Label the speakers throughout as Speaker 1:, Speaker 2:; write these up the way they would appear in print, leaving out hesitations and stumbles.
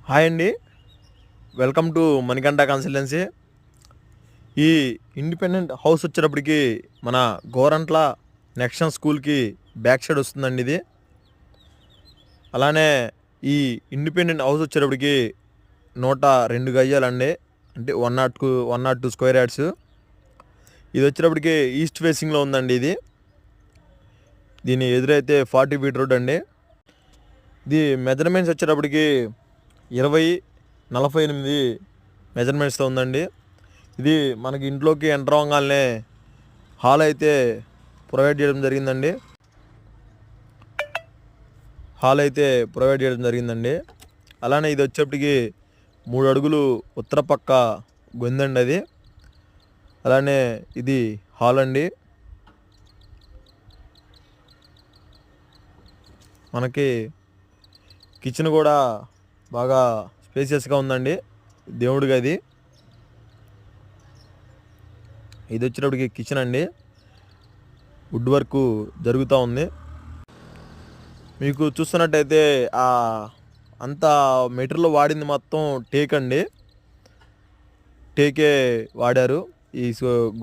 Speaker 1: Hi అండి. Welcome to Manikanta consultancy. ఈ independent house వచ్చేటప్పటికి మన గోరంట్ల నెక్షన్ స్కూల్కి బ్యాక్ సైడ్ వస్తుందండి ఇది. అలానే ఈ ఇండిపెండెంట్ హౌస్ వచ్చేటప్పటికి 102 గజాలండి. అంటే 102 స్క్వేర్ యార్డ్స్. ఇది వచ్చేటప్పటికి ఈస్ట్ ఫేసింగ్లో ఉందండి ఇది. దీని ఎదురైతే 40 ఫీట్ రోడ్ అండి. ఇది మెజర్మెంట్స్ వచ్చేటప్పటికి 20-48 మెజర్మెంట్స్తో ఉందండి. ఇది మనకి ఇంట్లోకి ఎంటర్ అవ్వగానే హాల్ అయితే ప్రొవైడ్ చేయడం జరిగిందండి. అలానే ఇది వచ్చేప్పటికి 3 అడుగులు ఉత్తర పక్క గొందండి అది. అలానే ఇది హాల్ అండి. మనకి కిచెన్ కూడా బాగా స్పేసియస్గా ఉందండి. దేవుడి గది ఇది వచ్చేటప్పటికి కిచెన్ అండి. వుడ్ వర్క్ జరుగుతూ ఉంది. మీకు చూస్తున్నట్టయితే అంతా మెటీరియల్ వాడింది మొత్తం టేక్ అండి. టేకే వాడారు. ఈ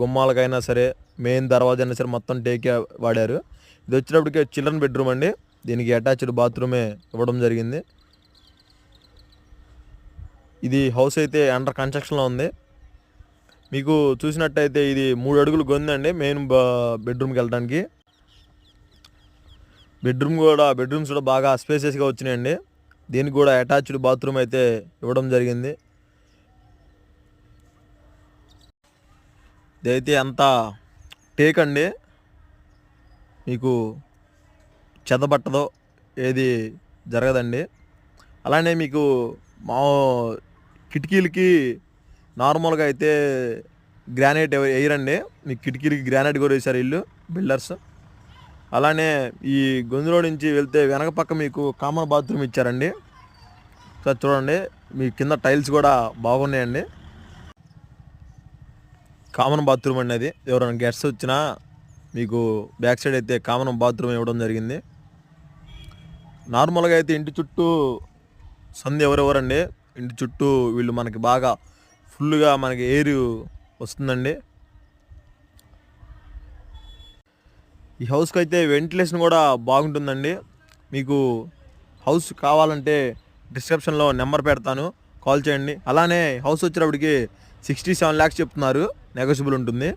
Speaker 1: గుమ్మాలకైనా సరే, మెయిన్ దర్వాజా అయినా సరే మొత్తం టేకే వాడారు. ఇది వచ్చేటప్పటికి చిల్డ్రన్ బెడ్రూమ్ అండి. దీనికి అటాచ్డ్ బాత్రూమే ఇవ్వడం జరిగింది. ఇది హౌస్ అయితే అండర్ కన్స్ట్రక్షన్లో ఉంది. మీకు చూసినట్టయితే ఇది 3 అడుగులు గొందండి మెయిన్ బెడ్రూమ్కి వెళ్ళడానికి. బెడ్రూమ్స్ కూడా బాగా స్పేసెస్గా వచ్చినాయండి. దీనికి కూడా అటాచ్డ్ బాత్రూమ్ అయితే ఇవ్వడం జరిగింది. ఇదైతే అంతా టేక్ అండి. మీకు చెదబట్టదో ఏది జరగదండి. అలానే మీకు మా కిటికీలకి నార్మల్గా అయితే గ్రానైట్ వేయరండి. మీ కిటికీలకి గ్రానైట్ కూడా వేశారు ఇల్లు బిల్డర్స్. అలానే ఈ గొంతులో నుంచి వెళ్తే వెనక పక్క మీకు కామన్ బాత్రూమ్ ఇచ్చారండి. సార్ చూడండి, మీ కింద టైల్స్ కూడా బాగున్నాయండి. కామన్ బాత్రూమ్ అండి అది. ఎవరైనా గెస్ట్స్ వచ్చినా మీకు బ్యాక్ సైడ్ అయితే కామన్ బాత్రూమ్ ఇవ్వడం జరిగింది. నార్మల్గా అయితే ఇంటి చుట్టూ సందు ఎవరెవరండి. ఇంటి చుట్టూ వీళ్ళు మనకి బాగా ఫుల్గా మనకి ఎయిర్ వస్తుందండి. ఈ హౌస్కి అయితే వెంటిలేషన్ కూడా బాగుంటుందండి. మీకు హౌస్ కావాలంటే డిస్క్రిప్షన్లో నెంబర్ పెడతాను, కాల్ చేయండి. అలానే హౌస్ వచ్చేటప్పటికి 67 lakhs చెప్తున్నారు, నెగోషియబుల్ ఉంటుంది.